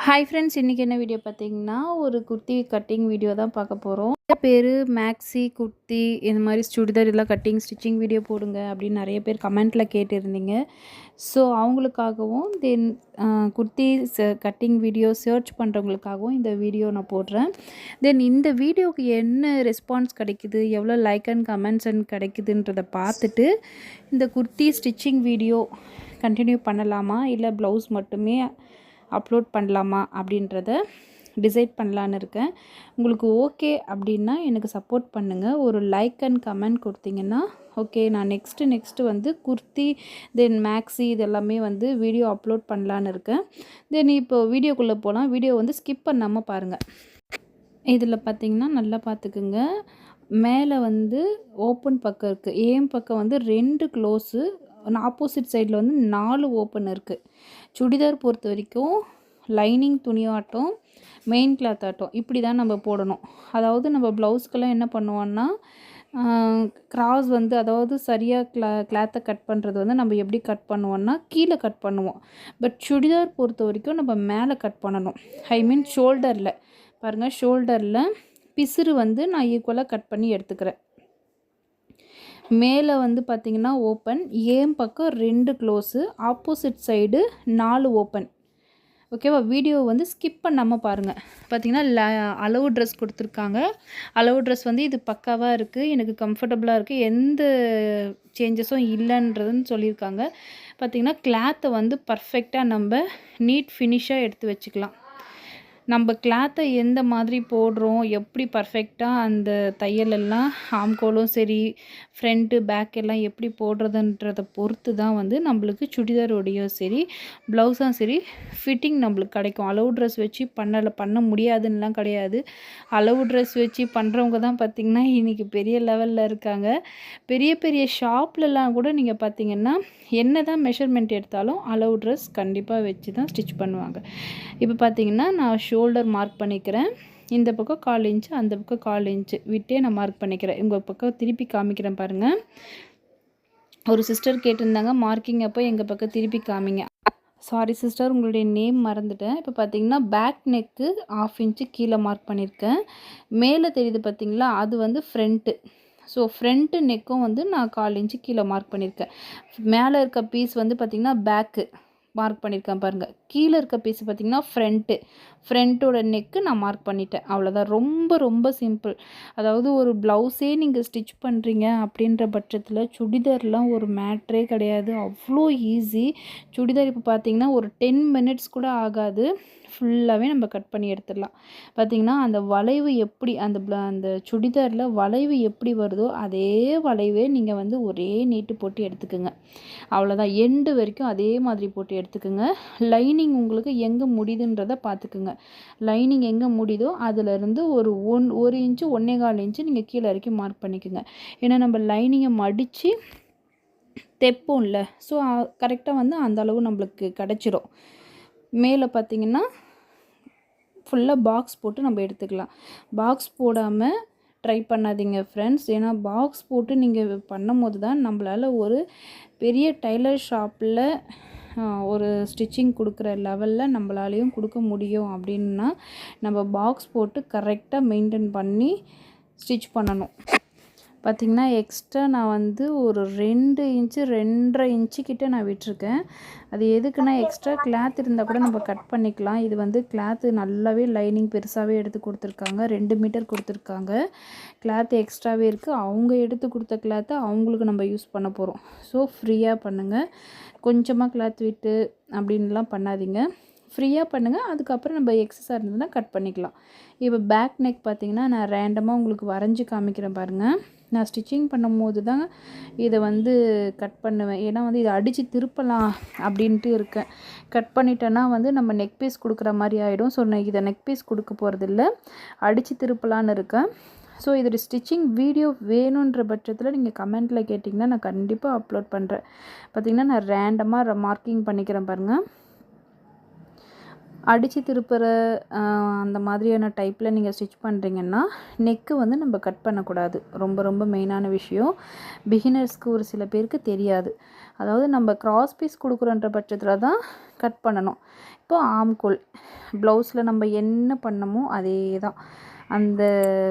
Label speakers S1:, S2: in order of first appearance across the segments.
S1: Hi friends, இன்றைக்கி என்ன video பார்த்தீங்கன்னா, ஒரு குர்த்தி கட்டிங் வீடியோ தான் பார்க்க போகிறோம். நிறைய பேர் மேக்ஸி, குர்த்தி இந்த மாதிரி சுடிதார் இதெல்லாம் கட்டிங் ஸ்டிச்சிங் வீடியோ போடுங்க அப்படின்னு நிறைய பேர் கமெண்ட்டில் கேட்டிருந்தீங்க. ஸோ அவங்களுக்காகவும் தென் குர்த்தி கட்டிங் வீடியோ சர்ச் பண்ணுறவங்களுக்காகவும் இந்த வீடியோ நான் போடுறேன். தென் இந்த வீடியோவுக்கு என்ன ரெஸ்பான்ஸ் கிடைக்குது, எவ்வளோ லைக் அண்ட் கமெண்ட்ஸ் அண்ட் கிடைக்குதுன்றதை பார்த்துட்டு இந்த குர்த்தி ஸ்டிச்சிங் வீடியோ கண்டினியூ பண்ணலாமா இல்லை ப்ளவுஸ் மட்டுமே அப்லோட் பண்ணலாமா அப்படின்றத டிசைட் பண்ணலான்னு இருக்கேன். உங்களுக்கு ஓகே அப்படின்னா எனக்கு சப்போர்ட் பண்ணுங்கள். ஒரு லைக் அண்ட் கமெண்ட் கொடுத்தீங்கன்னா ஓகே, நான் நெக்ஸ்ட்டு வந்து குர்த்தி தென் மேக்ஸி இதெல்லாமே வந்து வீடியோ அப்லோட் பண்ணலான்னு இருக்கேன். தென் இப்போ வீடியோக்குள்ளே போகலாம். வீடியோ வந்து ஸ்கிப் பண்ணாமல் பாருங்கள். இதில் பார்த்திங்கன்னா நல்லா பார்த்துக்குங்க. மேலே வந்து ஓப்பன் பக்கம் இருக்குது, ஏம் பக்கம் வந்து 2 க்ளோஸு, ஆப்போசிட் சைடில் வந்து 4 ஓப்பன் இருக்குது. சுடிதார் பொறுத்த வரைக்கும் லைனிங் துணியாட்டம் மெயின் கிளாத் ஆட்டம் இப்படி தான் நம்ம போடணும். அதாவது நம்ம ப்ளவுஸ்க்கெல்லாம் என்ன பண்ணுவோன்னா கிராஸ் வந்து அதாவது சரியாக கிளாத்தை கட் பண்ணுறது வந்து நம்ம எப்படி கட் பண்ணுவோன்னா கீழே கட் பண்ணுவோம். பட் சுடிதார் பொறுத்த வரைக்கும் நம்ம மேலே கட் பண்ணணும். ஐ மீன் ஷோல்டரில் பாருங்கள், ஷோல்டரில் பிசுறு வந்து நான் ஈக்குவலாக கட் பண்ணி எடுத்துக்கிறேன். மேலே வந்து பார்த்திங்கன்னா ஓப்பன், ஏம் பக்கம் 2 க்ளோஸு, ஆப்போசிட் சைடு 4 ஓப்பன். ஓகேவா? வீடியோ வந்து ஸ்கிப் பண்ணாமல் பாருங்கள். பார்த்திங்கன்னா அளவு ட்ரெஸ் கொடுத்துருக்காங்க. அளவு ட்ரெஸ் வந்து இது பக்காவாக இருக்குது, எனக்கு கம்ஃபர்டபுளாக இருக்குது, எந்த சேஞ்சஸும் இல்லைன்றதுன்னு சொல்லியிருக்காங்க. பார்த்திங்கன்னா கிளாத்தை வந்து பர்ஃபெக்டாக நம்ம நீட் ஃபினிஷாக எடுத்து வச்சுக்கலாம். நம்ம கிளாத்தை எந்த மாதிரி போடுறோம், எப்படி பர்ஃபெக்டாக அந்த தையலெல்லாம் ஆம்கோலும் சரி ஃப்ரண்ட்டு பேக் எல்லாம் எப்படி போடுறதுன்றதை பொறுத்து தான் வந்து நம்மளுக்கு சுடிதாரோடையோ சரி ப்ளவுஸும் சரி ஃபிட்டிங் நம்மளுக்கு கிடைக்கும். அளவு ட்ரெஸ் வச்சு பண்ண முடியாதுன்னெலாம் கிடையாது. அளவு ட்ரெஸ் வச்சு பண்ணுறவங்க தான் பார்த்திங்கன்னா இன்றைக்கி பெரிய லெவலில் இருக்காங்க. பெரிய பெரிய ஷாப்லலாம் கூட நீங்கள் பார்த்திங்கன்னா என்ன தான் மெஷர்மெண்ட் எடுத்தாலும் அளவு ட்ரெஸ் கண்டிப்பாக வச்சு தான் ஸ்டிச் பண்ணுவாங்க. இப்போ பார்த்திங்கன்னா நான் ஷோல்டர் மார்க் பண்ணிக்கிறேன். இந்த பக்கம் 1/4 இன்ச்சு, அந்த பக்கம் 1/4 இன்ச்சு விட்டே நான் மார்க் பண்ணிக்கிறேன். உங்கள் பக்கம் திருப்பி காமிக்கிறேன் பாருங்கள். ஒரு சிஸ்டர் கேட்டிருந்தாங்க மார்க்கிங் அப்போ எங்கள் பக்கம் திருப்பி காமிங்க. சாரி சிஸ்டர், உங்களுடைய நேம் மறந்துட்டேன். இப்போ பார்த்தீங்கன்னா பேக் நெக்கு 1/2 இன்ச்சு கீழே மார்க் பண்ணியிருக்கேன். மேலே தெரியுது பார்த்திங்களா, அது வந்து ஃப்ரண்ட்டு. ஸோ ஃப்ரண்ட்டு நெக்கும் வந்து நான் 1/4 இன்ச்சு கீழே மார்க் பண்ணியிருக்கேன். மேலே இருக்க பீஸ் வந்து பார்த்திங்கன்னா பேக்கு மார்க் பண்ணியிருக்கேன் பாருங்கள். கீழே இருக்க பீஸ் பார்த்திங்கன்னா ஃப்ரண்ட்டோட நெக்கு நான் மார்க் பண்ணிட்டேன். அவ்வளோதான். ரொம்ப ரொம்ப சிம்பிள். அதாவது ஒரு ப்ளவுஸே நீங்கள் ஸ்டிச் பண்ணுறீங்க அப்படின்ற பட்சத்தில் சுடிதார்லாம் ஒரு மேட்ரே கிடையாது, அவ்வளோ ஈஸி. சுடிதார் இப்போ பார்த்திங்கன்னா ஒரு 10 மினிட்ஸ் கூட ஆகாது, ஃபுல்லாகவே நம்ம கட் பண்ணி எடுத்துடலாம். பார்த்திங்கன்னா அந்த வளைவு எப்படி அந்த சுடிதாரில் வளைவு எப்படி வருதோ அதே வளைவே நீங்கள் வந்து ஒரே நீட்டு போட்டு எடுத்துக்குங்க. அவ்வளோதான். எண்டு வரைக்கும் அதே மாதிரி போட்டு எடுத்துக்குங்க. லைனிங் உங்களுக்கு எங்கே முடியுதுன்றதை பார்த்துக்குங்க. லைனிங் எங்கே முடியுதோ அதிலேருந்து ஒரு 1 இன்ச்சு 1.25 இன்ச்சு நீங்கள் கீழே வரைக்கும் மார்க் பண்ணிக்கோங்க. ஏன்னா நம்ம லைனிங்கை மடித்து தைப்போம்ல, ஸோ கரெக்டாக வந்து அந்த அளவு நம்மளுக்கு கிடச்சிரும். மேலே பார்த்திங்கன்னா ஃபுல்லாக பாக்ஸ் போட்டு நம்ம எடுத்துக்கலாம். பாக்ஸ் போடாமல் ட்ரை பண்ணாதீங்க ஃப்ரெண்ட்ஸ். ஏன்னா பாக்ஸ் போட்டு நீங்கள் பண்ணும்போது தான் நம்மளால் ஒரு பெரிய டைலர் ஷாப்பில் ஒரு ஸ்டிச்சிங் கொடுக்குற லெவலில் நம்மளாலையும் கொடுக்க முடியும். அப்படின்னா நம்ம பாக்ஸ் போட்டு கரெக்டாக மெயின்டைன் பண்ணி ஸ்டிச் பண்ணணும். பார்த்திங்கன்னா எக்ஸ்ட்ரா நான் வந்து ஒரு 2 இன்ச்சு 2.5 இன்ச்சு கிட்டே நான் விட்டுருக்கேன். அது எதுக்குன்னா எக்ஸ்ட்ரா கிளாத் இருந்தால் கூட நம்ம கட் பண்ணிக்கலாம். இது வந்து கிளாத்து நல்லாவே லைனிங் பெருசாகவே எடுத்து கொடுத்துருக்காங்க. 2 மீட்டர் கொடுத்துருக்காங்க. கிளாத்து எக்ஸ்ட்ராவே இருக்குது. அவங்க எடுத்து கொடுத்த கிளாத்தை அவங்களுக்கு நம்ம யூஸ் பண்ண போகிறோம். ஸோ ஃப்ரீயாக பண்ணுங்கள். கொஞ்சமாக கிளாத் விட்டு அப்படின்லாம் பண்ணாதீங்க, ஃப்ரீயாக பண்ணுங்கள். அதுக்கப்புறம் நம்ம எக்ஸஸாக இருந்ததுன்னா கட் பண்ணிக்கலாம். இப்போ பேக் நெக் பார்த்திங்கன்னா நான் ரேண்டமாக உங்களுக்கு வரைஞ்சி காமிக்கிறேன் பாருங்கள். நான் ஸ்டிச்சிங் பண்ணும்போது தான் இதை வந்து கட் பண்ணுவேன். ஏன்னா வந்து இதை அடித்து திருப்பலாம் அப்படின்ட்டு இருக்கேன். கட் பண்ணிட்டேன்னா வந்து நம்ம நெக் பீஸ் கொடுக்குற மாதிரி ஆகிடும். ஸோ நான் இதை நெக் பீஸ் கொடுக்க போகிறதில்ல, அடித்து திருப்பலான்னு இருக்கேன். ஸோ இதோட ஸ்டிச்சிங் வீடியோ வேணுன்ற பட்சத்தில் நீங்கள் கமெண்ட்டில் கேட்டிங்கன்னா நான் கண்டிப்பாக அப்லோட் பண்ணுறேன். பார்த்திங்கன்னா நான் ரேண்டமாக மார்க்கிங் பண்ணிக்கிறேன் பாருங்கள். அடித்து திருப்புற அந்த மாதிரியான டைப்பில் நீங்கள் ஸ்டிச் பண்ணுறீங்கன்னா நெக்கு வந்து நம்ம கட் பண்ணக்கூடாது. ரொம்ப ரொம்ப மெயினான விஷயம். பிகினர்ஸ்க்கு ஒரு சில பேருக்கு தெரியாது. அதாவது நம்ம கிராஸ் பீஸ் கொடுக்குறோன்ற பட்சத்தில் தான் கட் பண்ணணும். இப்போ ஆம்கோல் ப்ளவுஸில் நம்ம என்ன பண்ணமோ அதே தான். அந்த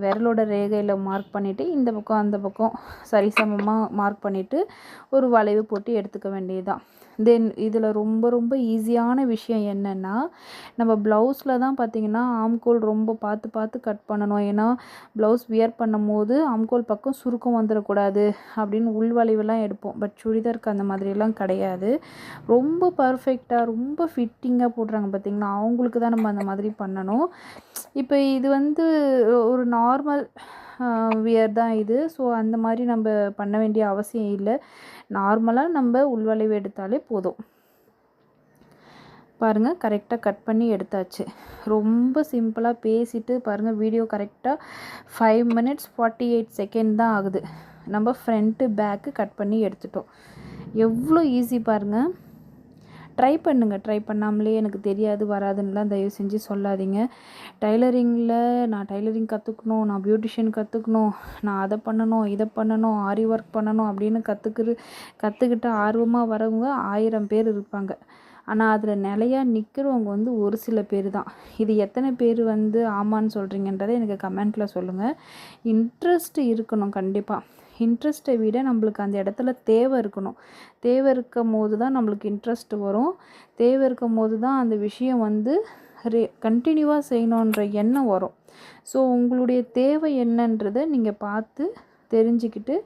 S1: விரலோட ரேகையில் மார்க் பண்ணிவிட்டு இந்த பக்கம் அந்த பக்கம் சரிசமமாக மார்க் பண்ணிவிட்டு ஒரு வளைவு போட்டு எடுத்துக்க வேண்டியது தான். தென் இதில் ரொம்ப ரொம்ப ஈஸியான விஷயம் என்னென்னா, நம்ம ப்ளவுஸில் தான் பார்த்திங்கன்னா ஆம்கோல் ரொம்ப பார்த்து பார்த்து கட் பண்ணணும். ஏன்னா ப்ளவுஸ் வியர் பண்ணும்போது ஆம்கோல் பக்கம் சுருக்கம் வந்துடக்கூடாது அப்படின்னு உள்வளைவுலாம் எடுப்போம். பட் சுடிதாருக்கு அந்த மாதிரிலாம் கிடையாது. ரொம்ப பர்ஃபெக்டாக ரொம்ப ஃபிட்டிங்காக போடுறாங்க பார்த்திங்களா, அவங்களுக்கு தான் நம்ம அந்த மாதிரி பண்ணணும். இப்போ இது வந்து ஒரு நார்மல் வியர் தான் இது. ஸோ அந்த மாதிரி நம்ம பண்ண வேண்டிய அவசியம் இல்லை. நார்மலாக நம்ம உள்வளைவு எடுத்தாலே போதும். பாருங்கள், கரெக்டாக கட் பண்ணி எடுத்தாச்சு. ரொம்ப சிம்பிளாக பேசிட்டு பாருங்கள், வீடியோ கரெக்டாக 5 minutes 48 seconds தான் ஆகுது. நம்ம ஃப்ரண்ட்டு பேக்கு கட் பண்ணி எடுத்துட்டோம். எவ்வளோ ஈஸி பாருங்கள். ட்ரை பண்ணுங்கள். ட்ரை பண்ணாமலே எனக்கு தெரியாது வராதுன்னெலாம் தயவு செஞ்சு சொல்லாதீங்க. நான் டைலரிங் கற்றுக்கணும், நான் பியூட்டிஷியன் கற்றுக்கணும், நான் அதை பண்ணணும், இதை பண்ணணும், ஆரி ஒர்க் பண்ணணும் அப்படின்னு கற்றுக்கிட்டு ஆர்வமாக வரவங்க 1000 பேர் இருப்பாங்க. ஆனால் அதில் நிலையாக நிற்கிறவங்க வந்து ஒரு சில பேர் தான். இது எத்தனை பேர் வந்து ஆமான்னு சொல்கிறீங்கன்றதை எனக்கு கமெண்ட்டில் சொல்லுங்கள். இன்ட்ரெஸ்ட் இருக்கணும் கண்டிப்பாக. இன்ட்ரெஸ்ட்டை விட நம்மளுக்கு அந்த இடத்துல தேவை இருக்கணும். தேவை இருக்கும் போது தான் நம்மளுக்கு இன்ட்ரெஸ்ட் வரும். தேவை இருக்கும் போது தான் அந்த விஷயம் வந்து கண்டினியூவாக செய்யணுன்ற எண்ணம் வரும். ஸோ உங்களுடைய தேவை என்னன்றதை நீங்கள் பார்த்து தெரிஞ்சுக்கிட்டு,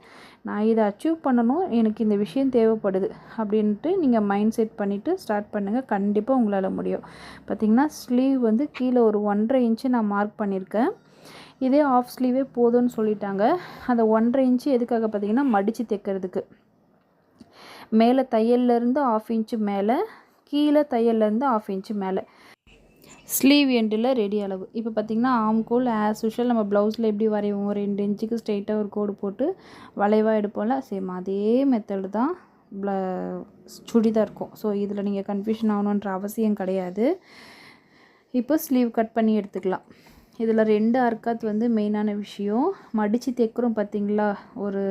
S1: நான் இதை அச்சீவ் பண்ணணும், எனக்கு இந்த விஷயம் தேவைப்படுது அப்படின்ட்டு நீங்கள் மைண்ட் செட் பண்ணிவிட்டு ஸ்டார்ட் பண்ணுங்கள். கண்டிப்பாக உங்களால் முடியும். பார்த்திங்கன்னா ஸ்லீவ் வந்து கீழே ஒரு 1.5 இன்ச்சு நான் மார்க் பண்ணியிருக்கேன். இதே ஆஃப் ஸ்லீவே போதும்னு சொல்லிட்டாங்க. அந்த 1.5 இன்ச்சு எதுக்காக பார்த்திங்கன்னா மடித்து தைக்கிறதுக்கு. மேலே தையல்லேருந்து 1/2 இன்ச்சு மேலே, கீழே தையல்லேருந்து 1/2 இன்ச்சு மேலே, ஸ்லீவ் எண்டில் ரெடி அளவு. இப்போ பார்த்திங்கன்னா ஆம்கோல் ஆஸ் யூஷுவல் நம்ம ப்ளவுஸில் எப்படி வரைவோம், 2 இன்ச்சுக்கு ஸ்ட்ரெயிட்டாக ஒரு கோடு போட்டு வளைவாக எடுப்போம்ல, சேம் அதே மெத்தடு தான் சுடிதார் இருக்கும். ஸோ இதில் நீங்கள் கன்ஃபியூஷன் ஆகணுன்ற அவசியம் கிடையாது. இப்போ ஸ்லீவ் கட் பண்ணி எடுத்துக்கலாம். இதில் 2 அர்க்காத் வந்து மெயினான விஷயம். மடித்து தைக்கிறோம் பார்த்திங்களா, ஒரு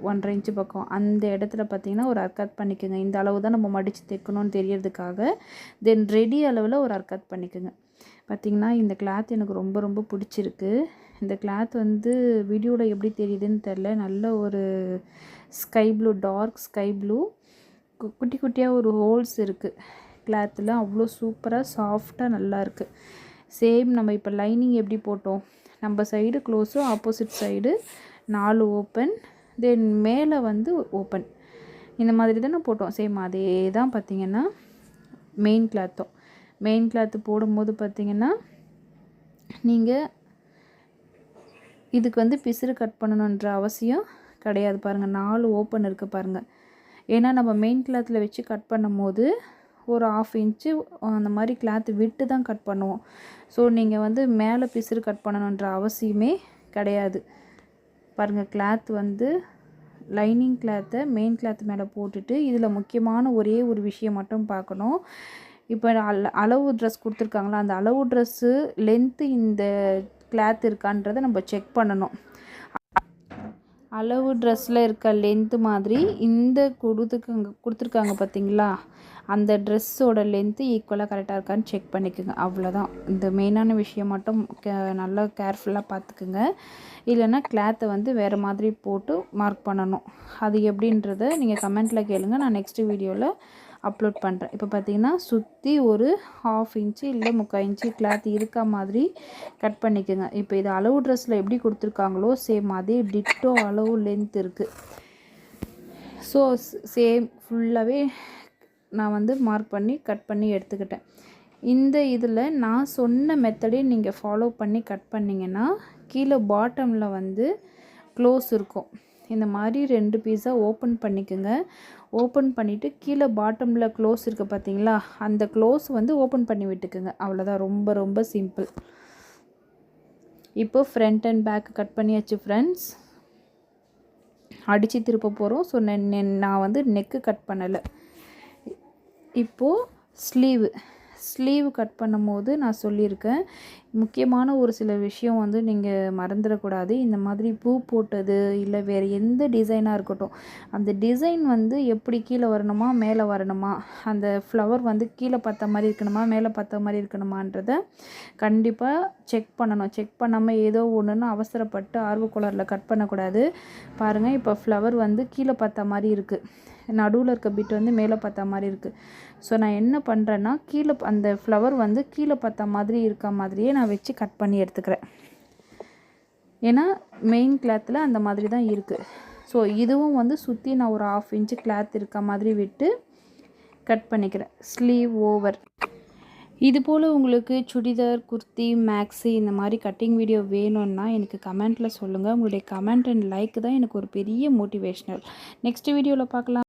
S1: 1.5 இன்ச்சு பக்கம், அந்த இடத்துல பார்த்திங்கன்னா ஒரு அர்க்காத் பண்ணிக்கோங்க. இந்த அளவு தான் நம்ம மடித்து தைக்கணும்னு தெரியறதுக்காக. தென் ரெடி அளவில் ஒரு அர்க்காத் பண்ணிக்கோங்க. பார்த்திங்கன்னா இந்த கிளாத் எனக்கு ரொம்ப ரொம்ப பிடிச்சிருக்கு. இந்த கிளாத் வந்து வீடியோவில் எப்படி தெரியுதுன்னு தெரில, நல்ல ஒரு sky blue, dark sky blue, குட்டி குட்டியாக ஒரு ஹோல்ஸ் இருக்குது கிளாத்தில். அவ்வளோ சூப்பராக சாஃப்டாக நல்லா இருக்குது. சேம் நம்ம இப்போ லைனிங் எப்படி போட்டோம், நம்ம side close, opposite side 4 open, then மேலே வந்து ஓப்பன், இந்த மாதிரி தானே போட்டோம். சேம் அதே தான் பார்த்திங்கன்னா மெயின் கிளாத்து போடும்போது பார்த்திங்கன்னா நீங்கள் இதுக்கு வந்து பிசுறு கட் பண்ணணுன்ற அவசியம் கிடையாது. பாருங்கள் 4 ஓப்பன் இருக்குது பாருங்கள். ஏன்னா நம்ம மெயின் கிளாத்தில் வச்சு கட் பண்ணும் போது ஒரு 1/2 இன்ச்சு அந்த மாதிரி கிளாத்து விட்டு தான் கட் பண்ணுவோம். ஸோ நீங்கள் வந்து மேலே பிசுறு கட் பண்ணணுன்ற அவசியமே கிடையாது. பாருங்கள், கிளாத் வந்து லைனிங் கிளாத்தை மெயின் கிளாத் மேலே போட்டுட்டு, இதில் முக்கியமான ஒரே ஒரு விஷயம் மட்டும் பார்க்கணும். இப்போ அளவு ட்ரெஸ் கொடுத்துருக்காங்களா, அந்த அளவு ட்ரெஸ்ஸு லென்த்து இந்த கிளாத் இருக்கான்றதை நம்ம செக் பண்ணணும். அளவு ட்ரெஸ்ஸில் இருக்க லென்த்து மாதிரி இந்த கொடுத்துருக்காங்க பார்த்திங்களா, அந்த ட்ரெஸ்ஸோட லென்த்து ஈக்குவலாக கரெக்டாக இருக்கான்னு செக் பண்ணிக்கோங்க. அவ்வளோதான். இந்த மெயினான விஷயம் மட்டும் நல்லா கேர்ஃபுல்லாக பார்த்துக்குங்க. இல்லைன்னா கிளாத்தை வந்து வேறு மாதிரி போட்டு மார்க் பண்ணணும். அது எப்படின்றத நீங்கள் கமெண்ட்டில் கேளுங்க, நான் நெக்ஸ்ட்டு வீடியோவில் அப்லோட் பண்ணுறேன். இப்போ பார்த்திங்கன்னா சுற்றி ஒரு 1/2 இன்ச்சு இல்லை 3/4 இன்ச்சு கிளாத் இருக்கா மாதிரி கட் பண்ணிக்கோங்க. இப்போ இது அளவு ட்ரெஸ்ஸில் எப்படி கொடுத்துருக்காங்களோ சேம் அதே டிட்டோ அளவு லென்த் இருக்குது. ஸோ சேம் ஃபுல்லாகவே நான் வந்து மார்க் பண்ணி கட் பண்ணி எடுத்துக்கிட்டேன். இந்த இதில் நான் சொன்ன மெத்தடே நீங்கள் ஃபாலோ பண்ணி கட் பண்ணிங்கன்னா கீழே பாட்டமில் வந்து க்ளோஸ் இருக்கும். இந்த மாதிரி 2 பீஸாக ஓப்பன் பண்ணிக்கோங்க. ஓப்பன் பண்ணிவிட்டு கீழே பாட்டமில் க்ளோஸ் இருக்குது பார்த்திங்களா, அந்த க்ளோஸ் வந்து ஓப்பன் பண்ணி விட்டுக்குங்க. அவ்வளோதான், ரொம்ப ரொம்ப சிம்பிள். இப்போ ஃப்ரண்ட் அண்ட் பேக் கட் பண்ணியாச்சு ஃப்ரெண்ட்ஸ். அடித்து திருப்ப போகிறோம். ஸோ நான் வந்து நெக்கு கட் பண்ணலை. இப்போது ஸ்லீவ் கட் பண்ணும்போது நான் சொல்லியிருக்கேன், முக்கியமான ஒரு சில விஷயம் வந்து நீங்கள் மறந்துடக்கூடாது. இந்த மாதிரி பூ போட்டது இல்லை வேறு எந்த டிசைனாக இருக்கட்டும், அந்த டிசைன் வந்து எப்படி கீழே வரணுமா மேலே வரணுமா, அந்த ஃப்ளவர் வந்து கீழே பார்த்த மாதிரி இருக்கணுமா மேலே பார்த்த மாதிரி இருக்கணுமான்றதை கண்டிப்பாக செக் பண்ணணும். செக் பண்ணாமல் ஏதோ ஒன்றுன்னு அவசரப்பட்டு ஆர்வக்கோளாறில் கட் பண்ணக்கூடாது. பாருங்கள், இப்போ ஃப்ளவர் வந்து கீழே பார்த்த மாதிரி இருக்குது, நடுவில் இருக்க பிட் வந்து மேலே பார்த்த மாதிரி இருக்குது. ஸோ நான் என்ன பண்ணுறேன்னா, கீழே அந்த ஃப்ளவர் வந்து கீழே பார்த்த மாதிரி இருக்க மாதிரியே நான் வச்சு கட் பண்ணி எடுத்துக்கிறேன். ஏன்னா மெயின் கிளாத்தில் அந்த மாதிரி தான் இருக்குது. ஸோ இதுவும் வந்து சுற்றி நான் ஒரு 1/2 இன்ச்சு கிளாத் இருக்க மாதிரி விட்டு கட் பண்ணிக்கிறேன், ஸ்லீவ் ஓவர். இது போல் உங்களுக்கு சுடிதார், குர்த்தி, மேக்ஸி இந்த மாதிரி கட்டிங் வீடியோ வேணும்னா எனக்கு கமெண்ட்டில் சொல்லுங்கள். உங்களுடைய கமெண்ட் அண்ட் லைக் தான் எனக்கு ஒரு பெரிய மோட்டிவேஷ்னல். நெக்ஸ்ட் வீடியோவில் பார்க்கலாம்.